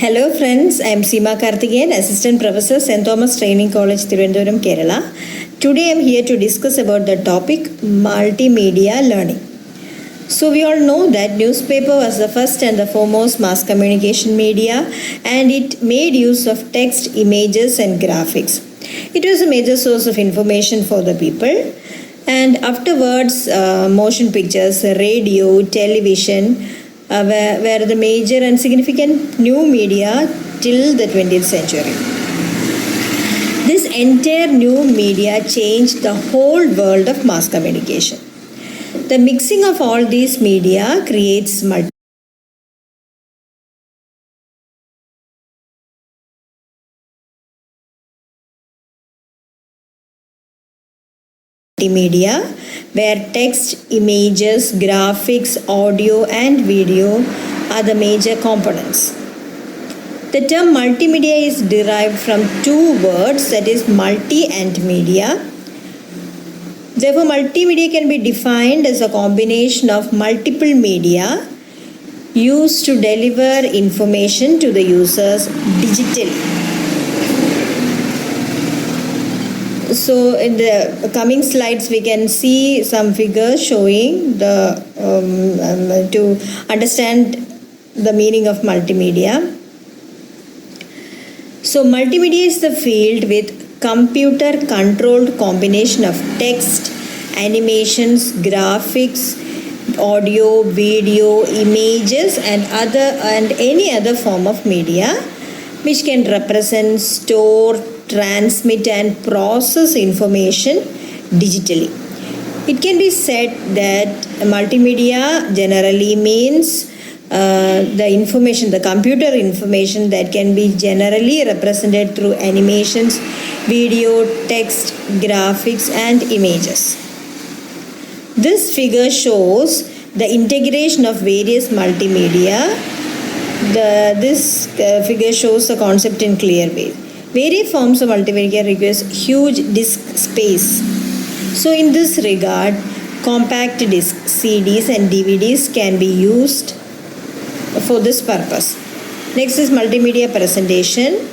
Hello friends, I am Seema Karthikeyan, Assistant Professor, St. Thomas Training College, Thiruvananthapuram, Kerala. Today I am here to discuss about the topic multimedia learning. So we all know that newspaper was the first and the foremost mass communication media, and it made use of text, images and graphics. It was a major source of information for the people, and afterwards motion pictures, radio, television were the major and significant new media till the 20th century. This entire new media changed the whole world of mass communication. The mixing of all these media creates multimedia, where text, images, graphics, audio and video are the major components. The term multimedia is derived from two words, that is multi and media. Therefore, multimedia can be defined as a combination of multiple media used to deliver information to the users digitally. So in the coming slides we can see some figures showing the to understand the meaning of multimedia. So multimedia is the field with computer controlled combination of text, animations, graphics, audio, video, images and any other form of media which can represent, store, transmit and process information digitally. It can be said that multimedia generally means the computer information that can be generally represented through animations, video, text, graphics and images. This figure shows the integration of various multimedia. This figure shows the concept in clear way. Various forms of multimedia requires huge disk space. So in this regard, compact disc, CDs and DVDs can be used for this purpose. Next is multimedia presentation.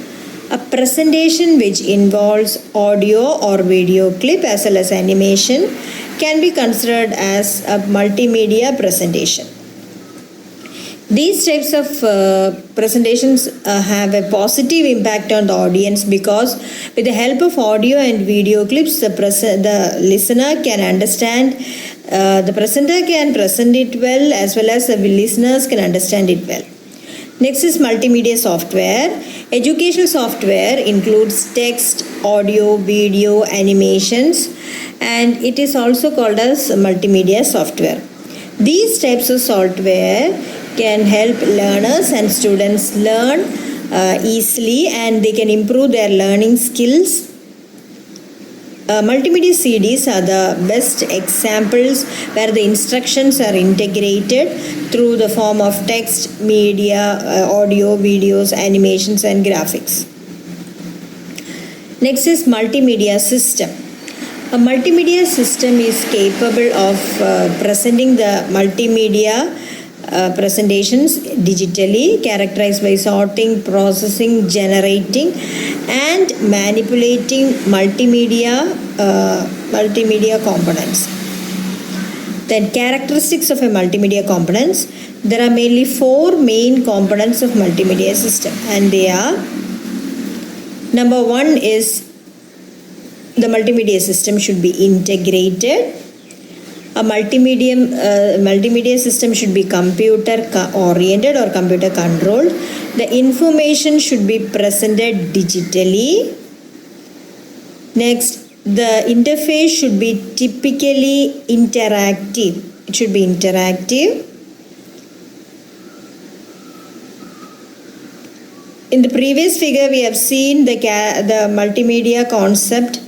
A presentation which involves audio or video clip as well as animation can be considered as a multimedia presentation. These types of presentations have a positive impact on the audience because with the help of audio and video clips, the listener can understand, the presenter can present it well as the listeners can understand it well. Next is multimedia software. Educational software includes text, audio, video, animations, and it is also called as multimedia software. These types of software can help learners and students learn easily and they can improve their learning skills. Multimedia CDs are the best examples where the instructions are integrated through the form of text, media, audio, videos, animations and graphics. Next is multimedia system. A multimedia system is capable of presenting the multimedia presentations digitally, characterized by sorting, processing, generating and manipulating multimedia components. Then characteristics of a multimedia components. There are mainly four main components of multimedia system, and they are: number one is the multimedia system should be integrated. A multimedia system should be computer oriented or computer controlled. The information should be presented digitally. Next, the interface should be typically interactive. It should be interactive. In the previous figure, we have seen the multimedia concept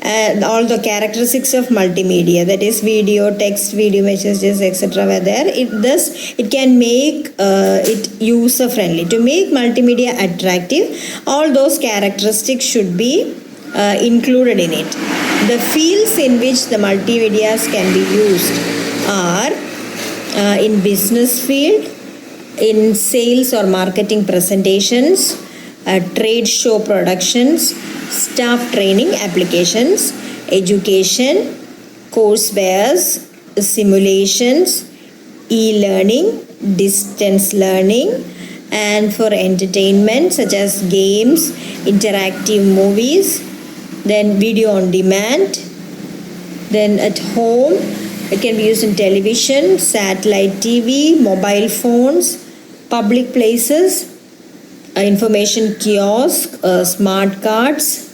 and all the characteristics of multimedia, that is video, text, video messages, etc. were there. It can make it user friendly. To make multimedia attractive, all those characteristics should be included in it. The fields in which the multimedias can be used are in business field, in sales or marketing presentations, trade show productions, staff training applications, education, coursewares, simulations, e-learning, distance learning, and for entertainment such as games, interactive movies, then video on demand, then at home it can be used in television, satellite TV, mobile phones, public places, information kiosk, smart cards.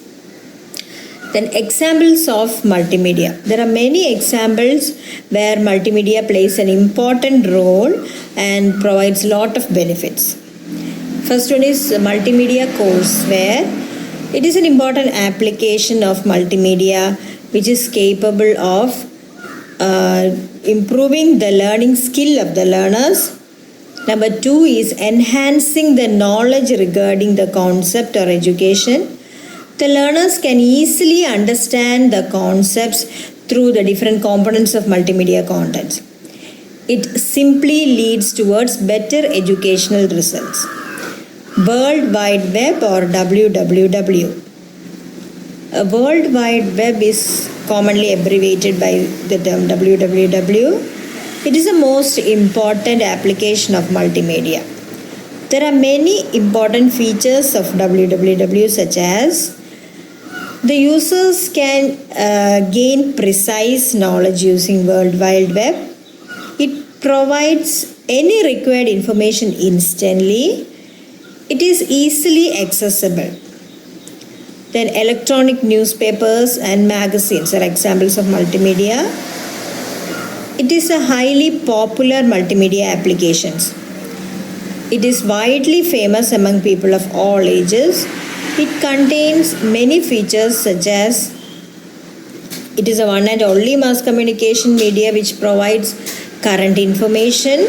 Then examples of multimedia. There are many examples where multimedia plays an important role and provides a lot of benefits. First one is multimedia courseware. It is an important application of multimedia which is capable of improving the learning skill of the learners. Number 2 is enhancing the knowledge regarding the concept or education. The learners can easily understand the concepts through the different components of multimedia content. It simply leads towards better educational results. World Wide Web or WWW. A World Wide Web is commonly abbreviated by the term WWW. It is the most important application of multimedia. There are many important features of WWW such as the users can gain precise knowledge using World Wide Web. It provides any required information instantly. It is easily accessible. Then electronic newspapers and magazines are examples of multimedia. It is a highly popular multimedia applications. It is widely famous among people of all ages. It contains many features such as it is a one and only mass communication media which provides current information.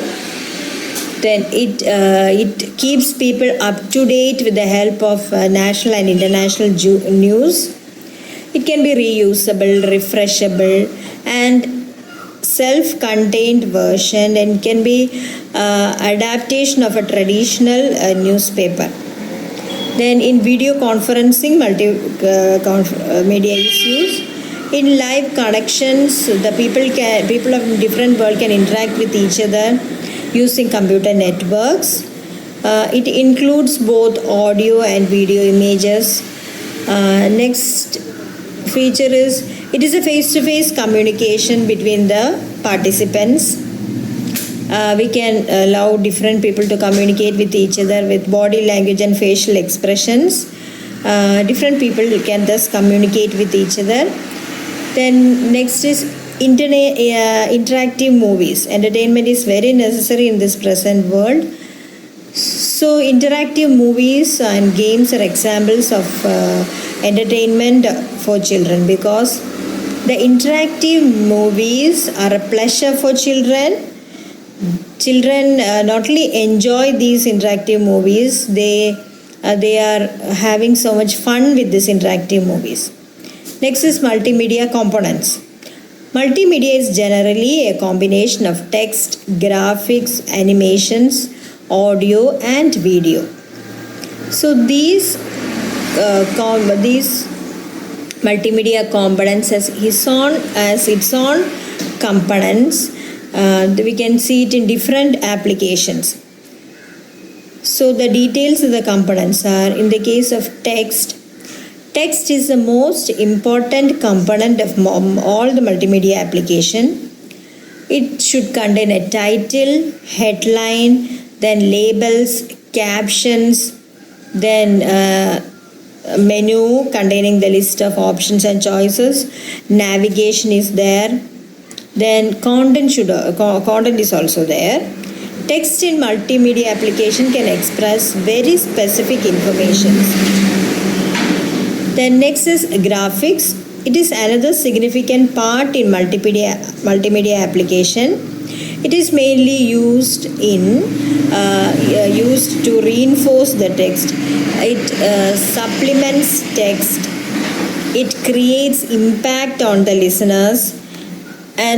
Then it keeps people up to date with the help of national and international news. It can be reusable, refreshable, and self-contained version, and can be adaptation of a traditional newspaper. Then in video conferencing, media is used. In live connections, the people of different world can interact with each other using computer networks. It includes both audio and video images. Next feature is it is a face-to-face communication between the participants. We can allow different people to communicate with each other with body language and facial expressions. Different people can thus communicate with each other. Then next is interactive movies. Entertainment is very necessary in this present world. So interactive movies and games are examples of entertainment for children, because the interactive movies are a pleasure for children. Children not only enjoy these interactive movies, they are having so much fun with these interactive movies. Next is multimedia components. Multimedia is generally a combination of text, graphics, animations, audio and video. So these multimedia components as its own components. We can see it in different applications. So the details of the components are, in the case of text is the most important component of all the multimedia application. It should contain a title, headline, then labels, captions, then menu containing the list of options and choices, navigation is there, then content is also there. Text in multimedia application can express very specific information. Then next is graphics. It is another significant part in multimedia application. It is mainly used to reinforce the text. It supplements text. It creates impact on the listeners and